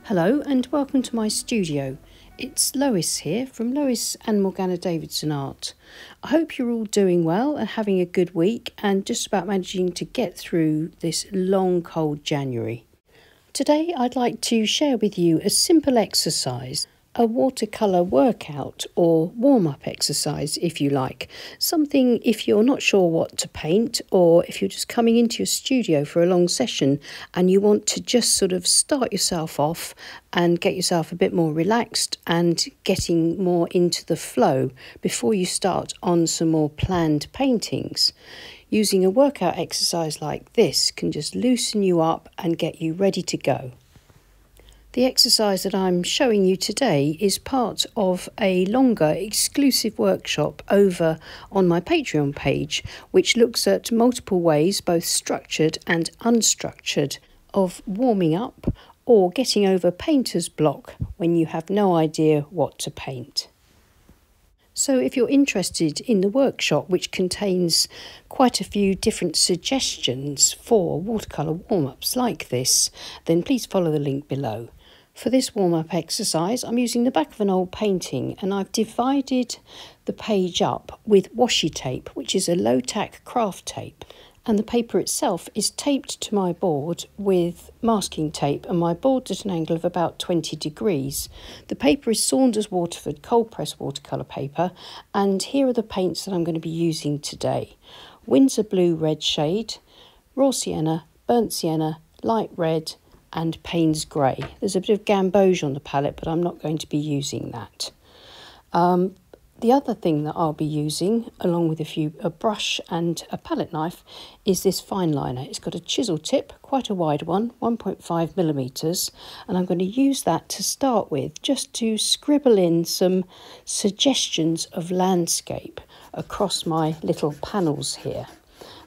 Hello and welcome to my studio. It's Lois here from Lois and Morgana Davidson Art. I hope you're all doing well and having a good week and just about managing to get through this long cold January. Today I'd like to share with you a simple exercise, a watercolour workout or warm-up exercise if you like. Something if you're not sure what to paint, or if you're just coming into your studio for a long session and you want to just sort of start yourself off and get yourself a bit more relaxed and getting more into the flow before you start on some more planned paintings. Using a workout exercise like this can just loosen you up and get you ready to go. The exercise that I'm showing you today is part of a longer exclusive workshop over on my Patreon page, which looks at multiple ways, both structured and unstructured, of warming up or getting over painter's block when you have no idea what to paint. So if you're interested in the workshop, which contains quite a few different suggestions for watercolour warm-ups like this, then please follow the link below. For this warm-up exercise, I'm using the back of an old painting, and I've divided the page up with washi tape, which is a low-tack craft tape. And the paper itself is taped to my board with masking tape, and my board's at an angle of about 20 degrees. The paper is Saunders Waterford cold press watercolour paper, and here are the paints that I'm going to be using today. Windsor Blue red shade, raw sienna, burnt sienna, light red and Payne's grey. There's a bit of gamboge on the palette, but I'm not going to be using that. The other thing that I'll be using, along with a brush and a palette knife, is this fine liner. It's got a chisel tip, quite a wide one, 1.5 millimeters, and I'm going to use that to start with, just to scribble in some suggestions of landscape across my little panels here.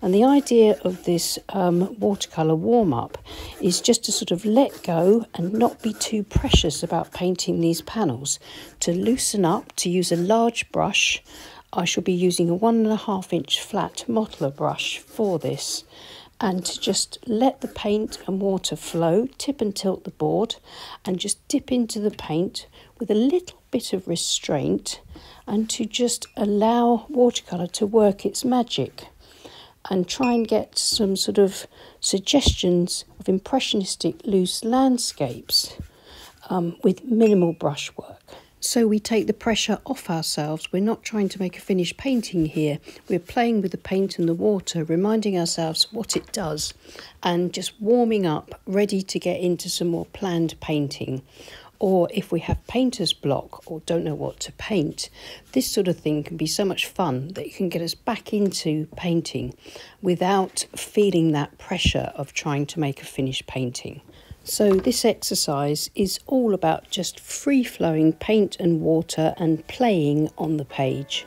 And the idea of this watercolour warm-up is just to sort of let go and not be too precious about painting these panels. To loosen up, to use a large brush, I shall be using a 1.5 inch flat modeler brush for this. And to just let the paint and water flow, tip and tilt the board, and just dip into the paint with a little bit of restraint, and to just allow watercolour to work its magic. And try and get some sort of suggestions of impressionistic loose landscapes with minimal brushwork. So we take the pressure off ourselves. We're not trying to make a finished painting here. We're playing with the paint and the water, reminding ourselves what it does, and just warming up, ready to get into some more planned painting. Or if we have painter's block or don't know what to paint, this sort of thing can be so much fun that it can get us back into painting without feeling that pressure of trying to make a finished painting. So this exercise is all about just free-flowing paint and water and playing on the page.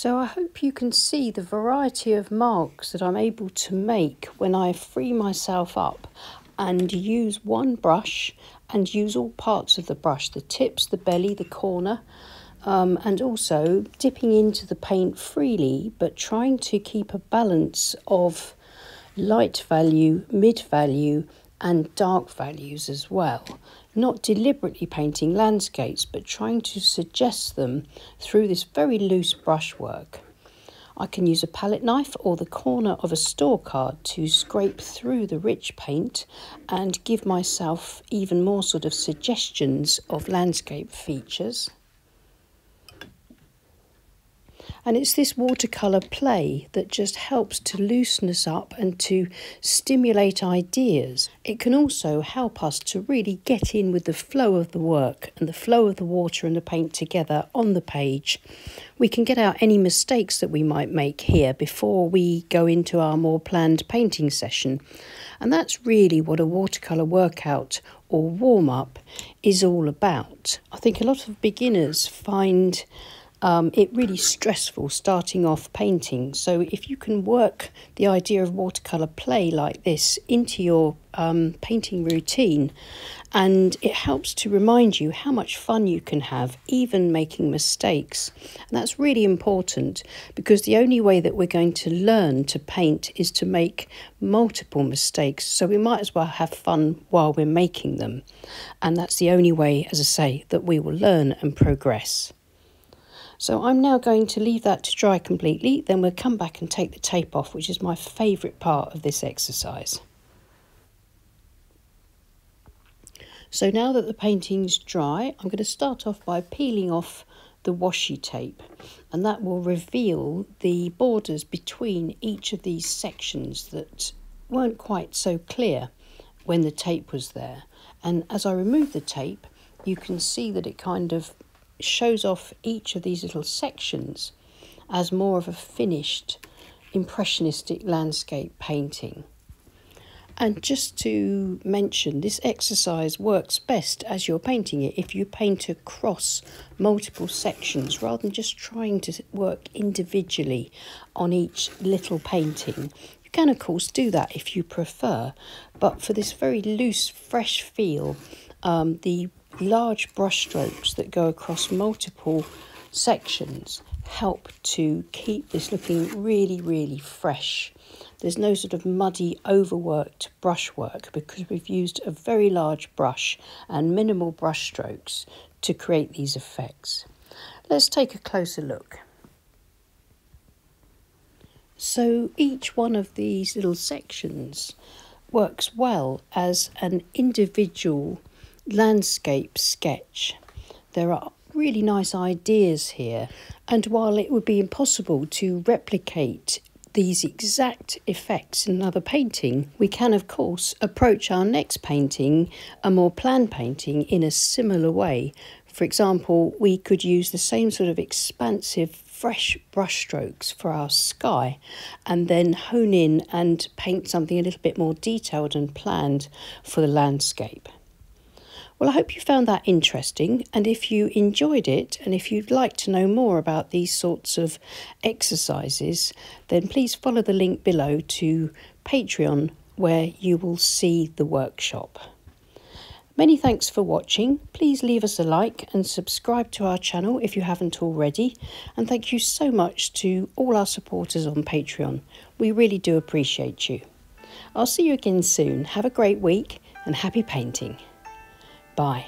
So I hope you can see the variety of marks that I'm able to make when I free myself up and use one brush and use all parts of the brush, the tips, the belly, the corner, and also dipping into the paint freely, but trying to keep a balance of light value, mid value and dark values as well. Not deliberately painting landscapes, but trying to suggest them through this very loose brushwork. I can use a palette knife or the corner of a store card to scrape through the rich paint and give myself even more sort of suggestions of landscape features. And it's this watercolour play that just helps to loosen us up and to stimulate ideas. It can also help us to really get in with the flow of the work and the flow of the water and the paint together on the page. We can get out any mistakes that we might make here before we go into our more planned painting session. And that's really what a watercolour workout or warm-up is all about. I think a lot of beginners find it really stressful starting off painting. So if you can work the idea of watercolour play like this into your painting routine, and it helps to remind you how much fun you can have even making mistakes. And that's really important, because the only way that we're going to learn to paint is to make multiple mistakes. So we might as well have fun while we're making them. And that's the only way, as I say, that we will learn and progress. So I'm now going to leave that to dry completely, then we'll come back and take the tape off, which is my favourite part of this exercise. So now that the painting's dry, I'm going to start off by peeling off the washi tape, and that will reveal the borders between each of these sections that weren't quite so clear when the tape was there. And as I remove the tape, you can see that it kind of shows off each of these little sections as more of a finished impressionistic landscape painting. And just to mention, this exercise works best as you're painting it if you paint across multiple sections rather than just trying to work individually on each little painting. You can of course do that if you prefer, but for this very loose, fresh feel, the large brush strokes that go across multiple sections help to keep this looking really, really fresh. There's no sort of muddy, overworked brushwork because we've used a very large brush and minimal brush strokes to create these effects. Let's take a closer look. So each one of these little sections works well as an individual landscape sketch. There are really nice ideas here, and while it would be impossible to replicate these exact effects in another painting, we can of course approach our next painting, a more planned painting, in a similar way. For example, we could use the same sort of expansive fresh brush strokes for our sky and then hone in and paint something a little bit more detailed and planned for the landscape. Well, I hope you found that interesting, and if you enjoyed it and if you'd like to know more about these sorts of exercises, then please follow the link below to Patreon, where you will see the workshop. Many thanks for watching. Please leave us a like and subscribe to our channel if you haven't already, and thank you so much to all our supporters on Patreon. We really do appreciate you. I'll see you again soon. Have a great week and happy painting. Bye.